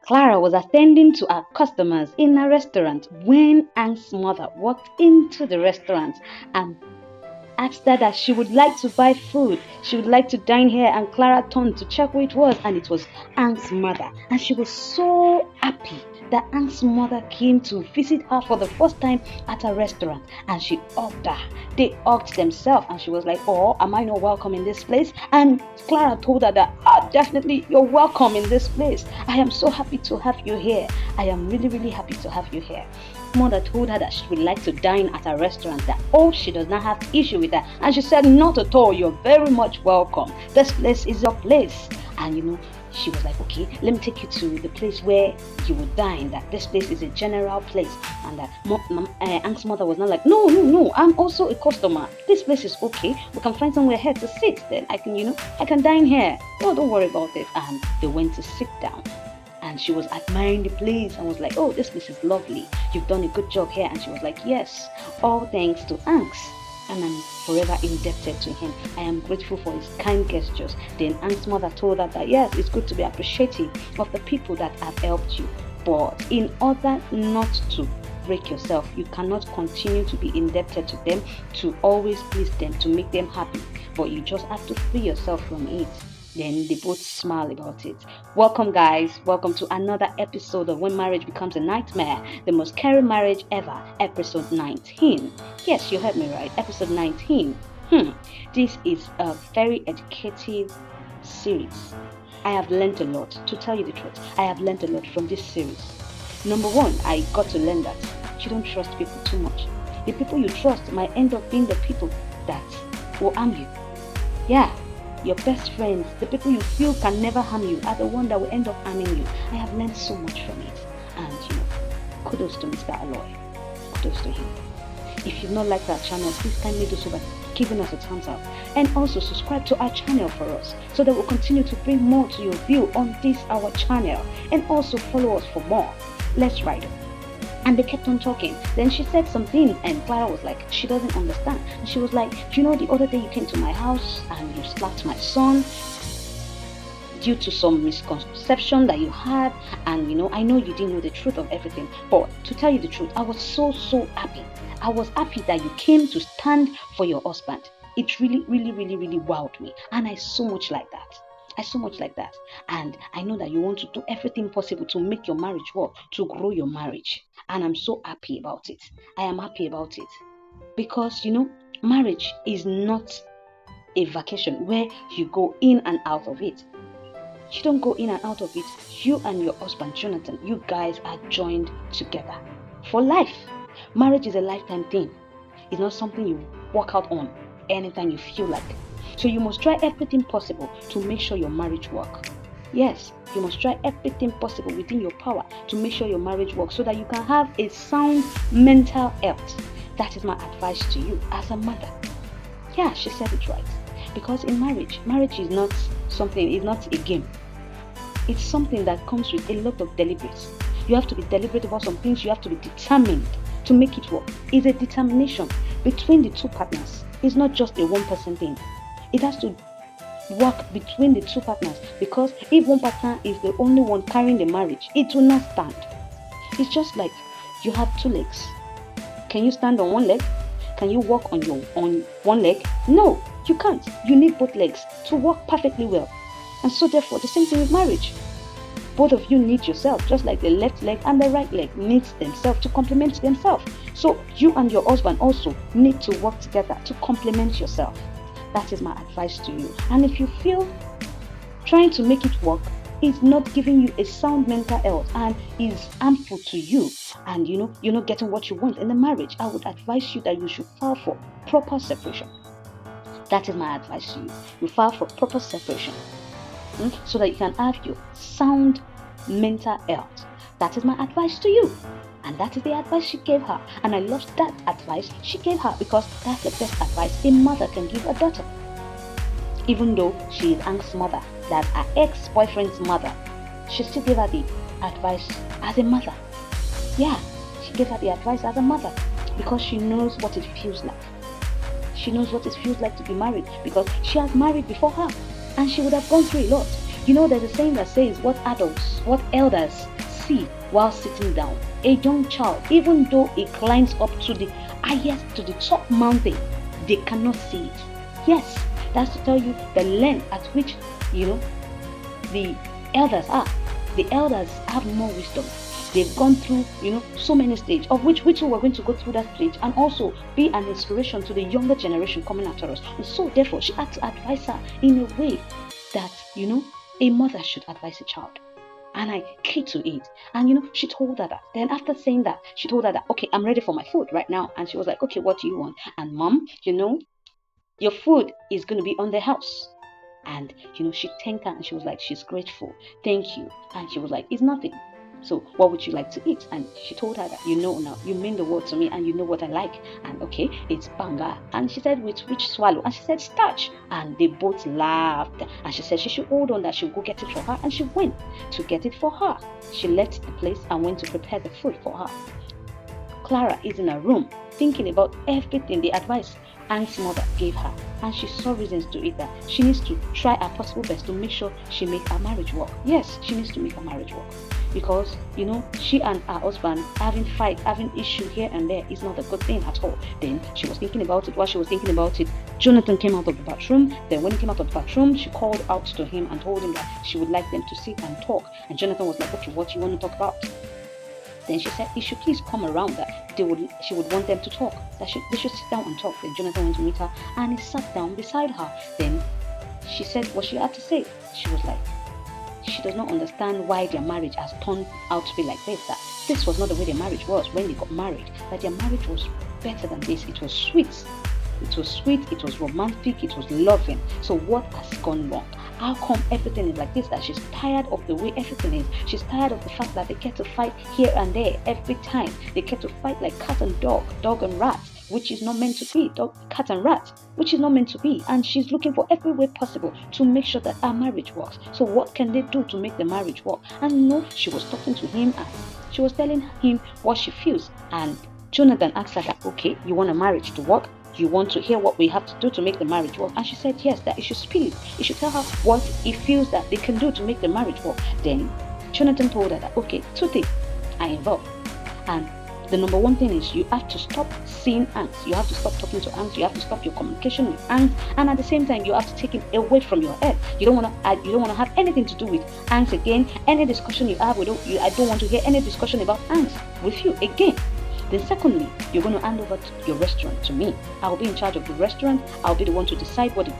Clara was attending to her customers in a restaurant when Ang's mother walked into the restaurant and asked her that she would like to buy food. She would like to dine here, and Clara turned to check who it was, and it was Ang's mother. And she was so happy that Ang's mother came to visit her for the first time at a restaurant, and she hugged her. They hugged themselves, and she was like, "Oh, am I not welcome in this place?" And Clara told her that, definitely, you're welcome in this place. I am so happy to have you here. I am really, really happy to have you here. Mother told her that she would like to dine at a restaurant, that she does not have issue with that, and she said, "Not at all, you're very much welcome. This place is your place." And she was like, "Okay, let me take you to the place where you would dine, that this place is a general place." And that Ang's mother was not like, no, I'm also a customer. This place is okay. We can find somewhere here to sit. Then I can dine here. Oh, don't worry about it. And they went to sit down. And she was admiring the place and was like, "Oh, this place is lovely. You've done a good job here." And she was like, "Yes, all thanks to Ang's. And I'm forever indebted to him. I am grateful for his kind gestures." Then Ang's mother told her that, yes, it's good to be appreciative of the people that have helped you. But in order not to break yourself, you cannot continue to be indebted to them, to always please them, to make them happy. But you just have to free yourself from it. Then they both smile about it. Welcome, guys. Welcome to another episode of When Marriage Becomes a Nightmare, the most scary marriage ever, episode 19. Yes, you heard me right, episode 19. This is a very educative series. I have learned a lot, to tell you the truth. I have learned a lot from this series. Number one, I got to learn that you don't trust people too much. The people you trust might end up being the people that will harm you. Yeah. Your best friends, the people you feel can never harm you, are the one that will end up harming you. I have learned so much from it. And kudos to Mr. Aloy. Kudos to him. If you've not liked our channel, please kindly do so by giving us a thumbs up. And also subscribe to our channel for us, so that we'll continue to bring more to your view on this our channel. And also follow us for more. Let's ride. And they kept on talking. Then she said something, and Clara was like, she doesn't understand. And she was like, the other day you came to my house and you slapped my son due to some misconception that you had. And I know you didn't know the truth of everything. But to tell you the truth, I was so happy. I was happy that you came to stand for your husband. It really, really, really, really wowed me. And I so much like that. And I know that you want to do everything possible to make your marriage work, to grow your marriage. And I'm so happy about it. I am happy about it. Because, marriage is not a vacation where you go in and out of it. You don't go in and out of it. You and your husband, Jonathan, you guys are joined together for life. Marriage is a lifetime thing. It's not something you work out on anytime you feel like. So you must try everything possible to make sure your marriage works. Yes, you must try everything possible within your power to make sure your marriage works, so that you can have a sound mental health. That is my advice to you as a mother. Yeah, she said it right. Because in marriage is not something, it's not a game. It's something that comes with a lot of deliberate. You have to be deliberate about some things. You have to be determined to make it work. It's a determination between the two partners. It's not just a one-person thing. It has to work between the two partners, because if one partner is the only one carrying the marriage, it will not stand. It's just like you have two legs. Can you stand on one leg? Can you walk on one leg? No, you can't. You need both legs to work perfectly well. And so therefore, the same thing with marriage. Both of you need yourself, just like the left leg and the right leg needs themselves to complement themselves. So you and your husband also need to work together to complement yourself. That is my advice to you. And if you feel trying to make it work is not giving you a sound mental health and is harmful to you, and you're not getting what you want in the marriage, I would advise you that you should file for proper separation. That is my advice to you. You file for proper separation, so that you can have your sound mental health. That is my advice to you. And that is the advice she gave her. And I love that advice she gave her, because that's the best advice a mother can give a daughter. Even though she is Ang's mother, that's her ex-boyfriend's mother, she still gave her the advice as a mother. Yeah, she gave her the advice as a mother, because she knows what it feels like. She knows what it feels like to be married, because she has married before her, and she would have gone through a lot. There's a saying that says what elders see while sitting down, a young child, even though it climbs up to the top mountain, they cannot see it. Yes, that's to tell you the length at which, the elders are. The elders have more wisdom. They've gone through, so many stages, of which we too were going to go through that stage and also be an inspiration to the younger generation coming after us. And so therefore, she had to advise her in a way that, a mother should advise a child. And I key to it. And she told her that. Then after saying that, she told her that, okay, I'm ready for my food right now. And she was like, okay, what do you want? And mom, your food is going to be on the house. And she thanked her and she was like, she's grateful. Thank you. And she was like, it's nothing. So what would you like to eat? And she told her that, now, you mean the word to me and you know what I like. And okay, it's banga. And she said, with which swallow? And she said, starch. And they both laughed. And she said she should hold on, that she'll go get it for her. And she went to get it for her. She left the place and went to prepare the food for her. Clara is in her room thinking about everything, the advice Aunt's mother gave her, and she saw reasons to it that she needs to try her possible best to make sure she make her marriage work. Yes, she needs to make her marriage work, because she and her husband having issue here and there is not a good thing at all. Then she was thinking about it. While she was thinking about it, Jonathan came out of the bathroom. Then when he came out of the bathroom, she called out to him and told him that she would like them to sit and talk. And Jonathan was like, okay, what do you want to talk about? Then she said, he should please come around, that she would want them to talk, that they should sit down and talk. Then Jonathan went to meet her and he sat down beside her. Then she said what she had to say. She was like, she does not understand why their marriage has turned out to be like this, that this was not the way their marriage was when they got married, that their marriage was better than this. It was sweet. It was sweet, it was romantic, it was loving. So what has gone wrong? How come everything is like this? That she's tired of the way everything is. She's tired of the fact that they get to fight here and there every time. They get to fight like cat and dog and rat, which is not meant to be. Cat and rat, which is not meant to be. And she's looking for every way possible to make sure that our marriage works. So what can they do to make the marriage work? And she was talking to him and she was telling him what she feels. And Jonathan asked her that, okay, you want a marriage to work? You want to hear what we have to do to make the marriage work? And she said yes, that he should speak. He should tell her what he feels that they can do to make the marriage work. Then Jonathan told her that, okay, 2 things are involved. And the number 1 thing is you have to stop seeing angst. You have to stop talking to angst. You have to stop your communication with angst. And at the same time, you have to take it away from your head. You don't want to have anything to do with angst again. Any discussion you have with you, I don't want to hear any discussion about angst with you again. Then secondly, you're going to hand over your restaurant to me. I'll be in charge of the restaurant. I'll be the one to decide what the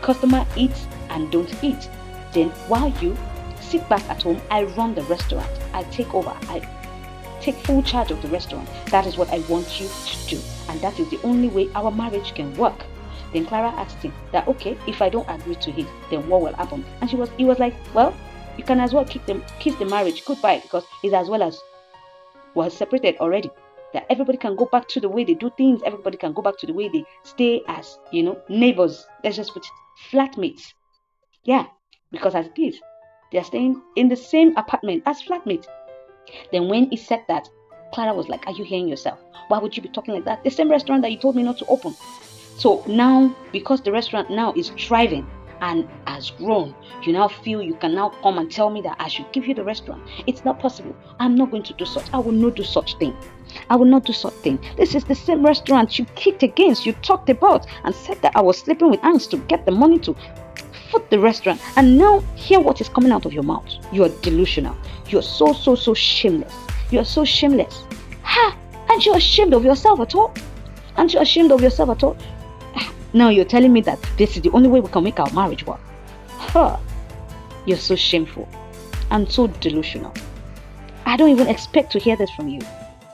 customer eats and don't eat. Then while you sit back at home, I run the restaurant. I take over. I take full charge of the restaurant. That is what I want you to do. And that is the only way our marriage can work. Then Clara asked him that, okay, if I don't agree to it, then what will happen? And he was like, well, you can as well kiss the marriage goodbye, because it's as well as was separated already, that everybody can go back to the way they do things. Everybody can go back to the way they stay as neighbors. Let's just put flatmates. Yeah, because as it is, they are staying in the same apartment as flatmates. Then when he said that, Clara was like, are you hearing yourself? Why would you be talking like that? The same restaurant that you told me not to open. So now, because the restaurant now is thriving and has grown, you now feel you can now come and tell me that I should give you the restaurant. It's not possible. I'm not going to do such. I will not do such thing. I will not do such thing. This is the same restaurant you kicked against, you talked about and said that I was sleeping with angst to get the money to foot the restaurant. And now hear what is coming out of your mouth. You are delusional. You are so shameless. You are so shameless. Ha! Aren't you ashamed of yourself at all? Aren't you ashamed of yourself at all? Now you're telling me that this is the only way we can make our marriage work. Huh. You're so shameful and so delusional. I don't even expect to hear this from you.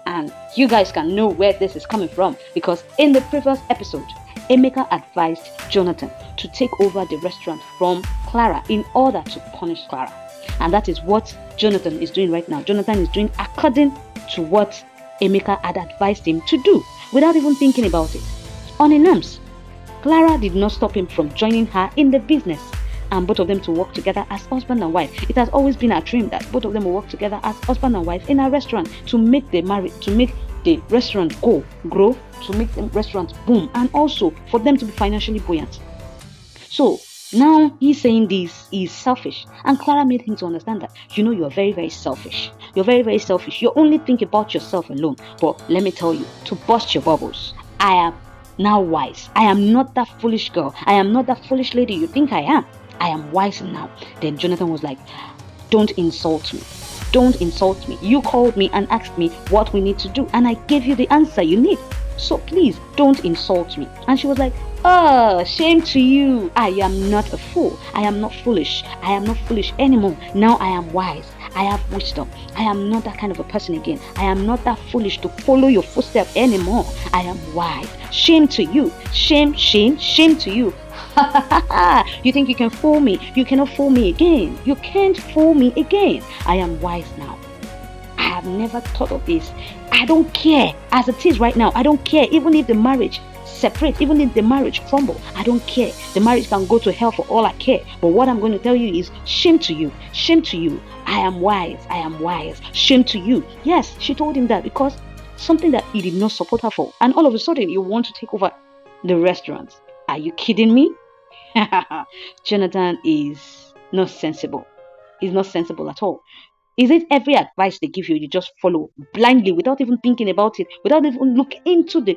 And you guys can know where this is coming from, because in the previous episode, Emeka advised Jonathan to take over the restaurant from Clara in order to punish Clara. And that is what Jonathan is doing right now. Jonathan is doing according to what Emeka had advised him to do, without even thinking about it. Unannounced, Clara did not stop him from joining her in the business, and both of them to work together as husband and wife. It has always been a dream that both of them will work together as husband and wife in a restaurant to make the restaurant grow, to make the restaurant boom, and also for them to be financially buoyant. So Now he's saying this is selfish. And Clara made him to understand that, you're very, very selfish. You're very, very selfish. You only think about yourself alone. But let me tell you, to burst your bubbles, I am now wise. I am not that foolish girl. I am not that foolish lady you think I am. I am wise now. Then Jonathan was like, don't insult me. Don't insult me. You called me and asked me what we need to do, and I gave you the answer you need. So please don't insult me. And she was like, oh, shame to you. I am not a fool. I am not foolish. I am not foolish anymore. Now I am wise. I have wisdom. I am not that kind of a person again. I am not that foolish to follow your footsteps anymore. I am wise. Shame to you. Shame, shame, shame to you. You think you can fool me? You cannot fool me again. You can't fool me again. I am wise now. I have never thought of this. I don't care. As it is right now, I don't care. Even if the marriage separate, even if the marriage crumble, I don't care. The marriage can go to hell for all I care. But what I'm going to tell you is, shame to you. Shame to you. I am wise. I am wise. Shame to you. Yes, she told him that because something that he did not support her for. And all of a sudden, you want to take over the restaurant. Are you kidding me? Jonathan is not sensible. He's not sensible at all. Is it every advice they give you, you just follow blindly without even thinking about it, without even looking into the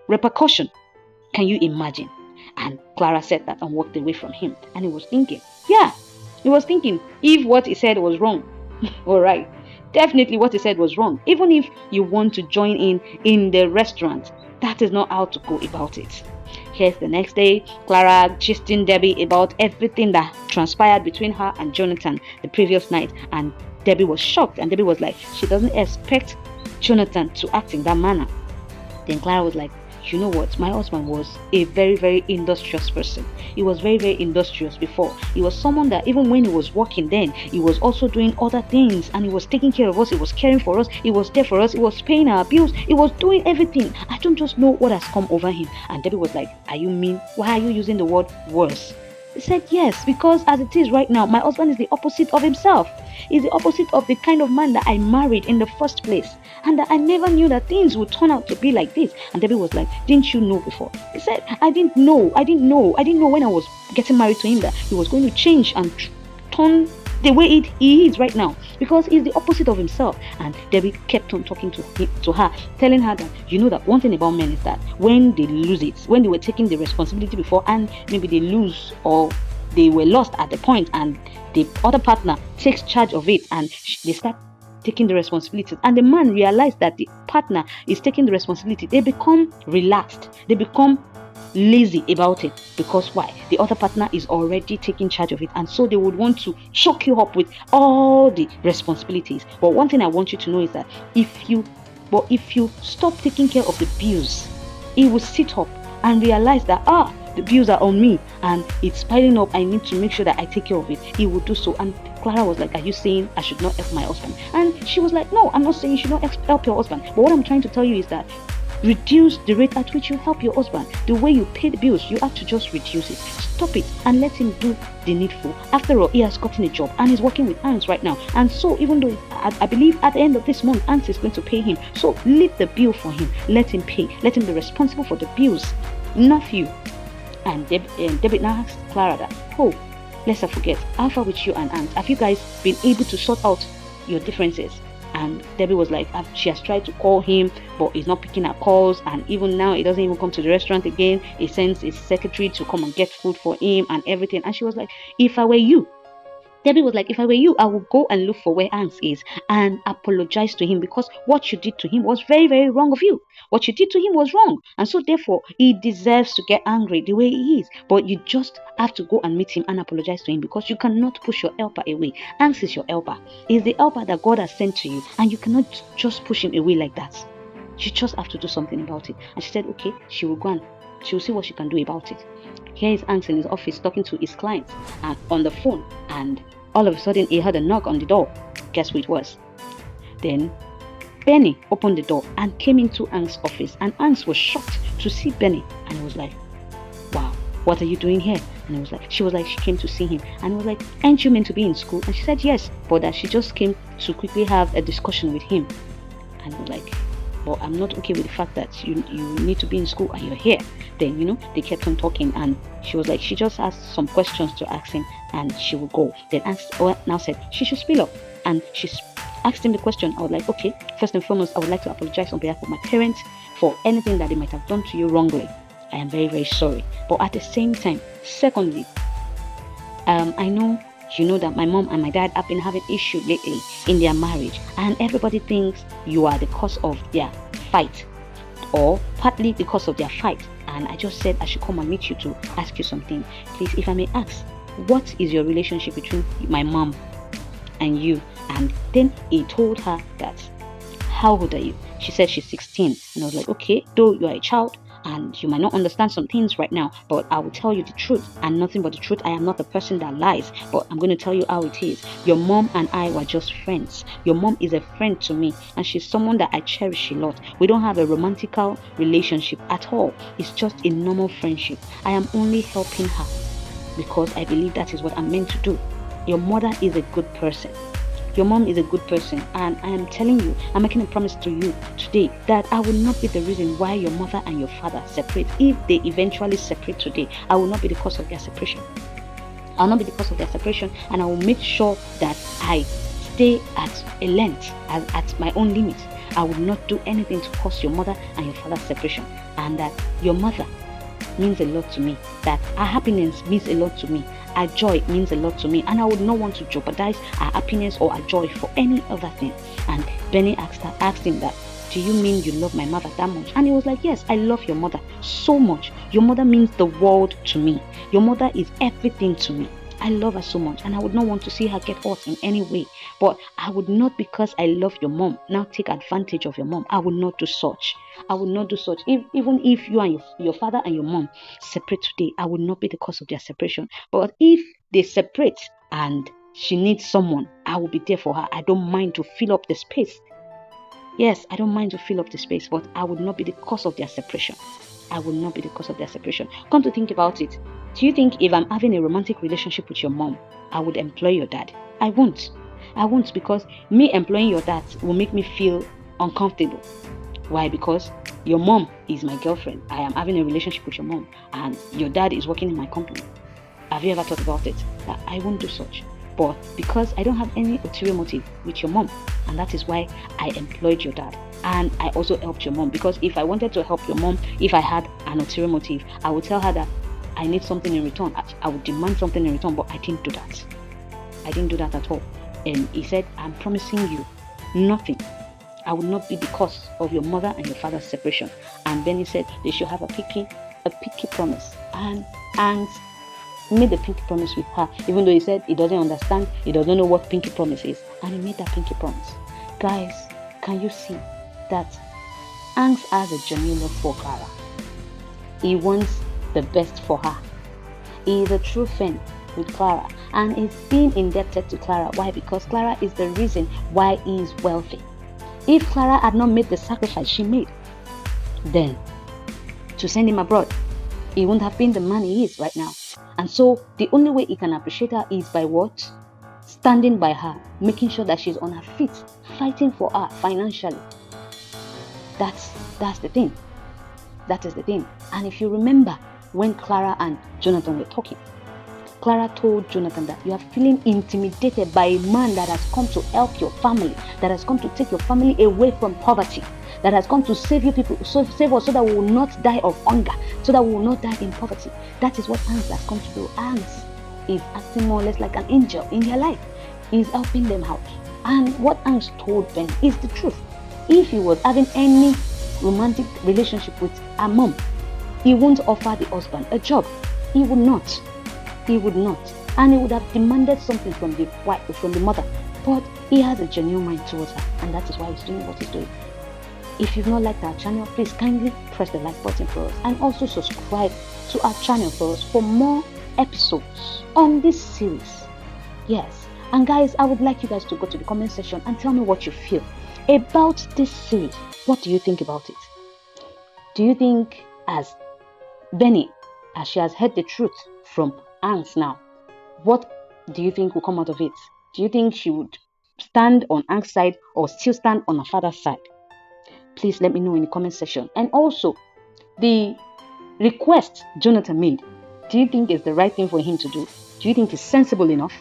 repercussion? Can you imagine? And Clara said that and walked away from him. And he was thinking, if what he said was wrong, all right, definitely what he said was wrong. Even if you want to join in the restaurant, that is not how to go about it. Here's the next day, Clara gisting Debbie about everything that transpired between her and Jonathan the previous night, and Debbie was shocked, and Debbie was like, she doesn't expect Jonathan to act in that manner. Then Clara was like, you know what, my husband was a very, very industrious person. He was very, very industrious before. He was someone that even when he was working then, he was also doing other things, and he was taking care of us, he was caring for us, he was there for us, he was paying our bills, he was doing everything. I don't just know what has come over him. And Debbie was like, are you mean? Why are you using the word worse? He said, yes, because as it is right now, my husband is the opposite of himself. He's the opposite of the kind of man that I married in the first place. And that I never knew that things would turn out to be like this. And Debbie was like, didn't you know before? He said, I didn't know when I was getting married to him that he was going to change and turn the way he is right now, because he's the opposite of himself. And Debbie kept on talking to her, telling her that, that one thing about men is that when they lose it, when they were taking the responsibility before and maybe they lose or they were lost at the point and the other partner takes charge of it and they start taking the responsibilities, and the man realized that the partner is taking the responsibility, they become relaxed, they become lazy about it. Because why? The other partner is already taking charge of it, and so they would want to choke you up with all the responsibilities. But one thing I want you to know is that if you stop taking care of the bills, he will sit up and realize that the bills are on me and it's piling up, I need to make sure that I take care of it. He will do so. And Clara was like, are you saying I should not help my husband? And she was like, no, I'm not saying you should not help your husband, but what I'm trying to tell you is that reduce the rate at which you help your husband. The way you pay the bills, you have to just reduce it. Stop it and let him do the needful. After all, he has gotten a job and he's working with Hans right now. And so even though I believe at the end of this month, Hans is going to pay him. So leave the bill for him. Let him pay. Let him be responsible for the bills, not you. And Debbie now asked Clara that, let's not forget, how far with you and Hans? Have you guys been able to sort out your differences? And Debbie was like, she has tried to call him, but he's not picking up calls. And even now, he doesn't even come to the restaurant again. He sends his secretary to come and get food for him and everything. And she was like, if I were you, Debbie was like, if I were you, I would go and look for where Hans is and apologize to him, because what you did to him was very, very wrong of you. What you did to him was wrong. And so therefore, he deserves to get angry the way he is. But you just have to go and meet him and apologize to him, because you cannot push your helper away. Hans is your helper. He's the helper that God has sent to you. And you cannot just push him away like that. You just have to do something about it. And she said, okay, she will go and she will see what she can do about it. Here is Hans in his office talking to his clients and on the phone, and all of a sudden he heard a knock on the door. Guess who it was? Then Benny opened the door and came into Hans' office, and Hans was shocked to see Benny, and he was like, wow, what are you doing here? And she was like, she came to see him, and he was like, aren't you meant to be in school? And she said yes, but that she just came to quickly have a discussion with him. And he was like, but I'm not okay with the fact that you need to be in school and you're here. Then, they kept on talking, and she was like, she just asked some questions to ask him, and she will go. Then now said she should spill up, and she asked him the question. I was like, okay, first and foremost, I would like to apologize on behalf of my parents for anything that they might have done to you wrongly. I am very, very sorry. But at the same time, secondly, I know you know that my mom and my dad have been having issues lately in their marriage, and everybody thinks you are the cause of their fight, or partly because of their fight. And I just said I should come and meet you to ask you something. Please, if I may ask, what is your relationship between my mom and you? And then he told her that, how old are you? She said she's 16. And I was like, okay, though you are a child and you might not understand some things right now, but I will tell you the truth and nothing but the truth. I am not the person that lies, but I'm going to tell you how it is. Your mom and I were just friends. Your mom is a friend to me, and she's someone that I cherish a lot. We don't have a romantical relationship at all. It's just a normal friendship. I am only helping her because I believe that is what I'm meant to do. Your mother is a good person. Your mom is a good person, and I am telling you, I'm making a promise to you today that I will not be the reason why your mother and your father separate. If they eventually separate today, I will not be the cause of their separation. I'll not be the cause of their separation, and I will make sure that I stay at a length, at my own limit. I will not do anything to cause your mother and your father's separation, and that your mother means a lot to me, that our happiness means a lot to me, our joy means a lot to me, and I would not want to jeopardize our happiness or our joy for any other thing. And Benny asked him that, do you mean you love my mother that much? And he was like, yes, I love your mother so much. Your mother means the world to me. Your mother is everything to me. I love her so much, and I would not want to see her get hurt in any way. But I would not, because I love your mom, now take advantage of your mom. I would not do such. I would not do such. Even if you and your father and your mom separate today, I would not be the cause of their separation. But if they separate and she needs someone, I will be there for her. I don't mind to fill up the space. Yes, I don't mind to fill up the space, but I would not be the cause of their separation. I will not be the cause of their separation. Come to think about it, do you think if I'm having a romantic relationship with your mom, I would employ your dad? I won't. I won't, because me employing your dad will make me feel uncomfortable. Why? Because your mom is my girlfriend. I am having a relationship with your mom, and your dad is working in my company. Have you ever thought about it? That I won't do such. But because I don't have any ulterior motive with your mom, and that is why I employed your dad. And I also helped your mom, because if I wanted to help your mom, if I had an ulterior motive, I would tell her that I need something in return. I would demand something in return, but I didn't do that. I didn't do that at all. And he said, I'm promising you nothing. I will not be the cause of your mother and your father's separation. And then he said they should have a picky promise. And made a pinky promise with her, even though he said he doesn't understand, he doesn't know what pinky promise is, and he made that pinky promise. Guys, can you see that Hanks has a genuine love for Clara? He wants the best for her. He is a true friend with Clara, and he's been indebted to Clara. Why? Because Clara is the reason why he is wealthy. If Clara had not made the sacrifice she made, then to send him abroad, he wouldn't have been the man he is right now. And so the only way he can appreciate her is by what? Standing by her, making sure that she's on her feet, fighting for her financially. That's the thing. That is the thing. And if you remember when Clara and Jonathan were talking, Clara told Jonathan that you are feeling intimidated by a man that has come to help your family, that has come to take your family away from poverty, that has come to save you people, save us so that we will not die of hunger, so that we will not die in poverty. That is what Hanks has come to do. Hanks is acting more or less like an angel in their life. He's helping them out. And what Hanks told Ben is the truth. If he was having any romantic relationship with a mom, he won't offer the husband a job. He would not. He would not. And he would have demanded something from the wife, from the mother. But he has a genuine mind towards her, and that is why he's doing what he's doing. If you've not liked our channel, please kindly press the like button for us, and also subscribe to our channel for us for more episodes on this series. Yes, and guys, I would like you guys to go to the comment section and tell me what you feel about this series. What do you think about it? Do you think, as Benny, as she has heard the truth from Hanks now, what do you think will come out of it? Do you think she would stand on Hanks' side or still stand on her father's side? Please let me know in the comment section. And also, the request Jonathan made, do you think is the right thing for him to do? Do you think it's sensible enough?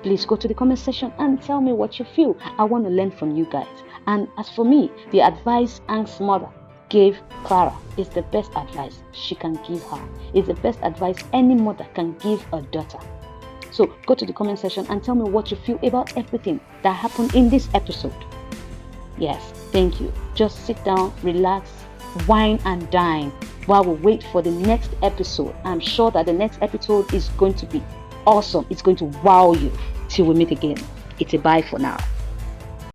Please go to the comment section and tell me what you feel. I want to learn from you guys. And as for me, the advice Hank's mother gave Clara is the best advice she can give her. It's the best advice any mother can give a daughter. So go to the comment section and tell me what you feel about everything that happened in this episode. Yes, thank you. Just sit down, relax, wine and dine while we wait for the next episode. I'm sure that the next episode is going to be awesome. It's going to wow you. Till we meet again. It's a bye for now.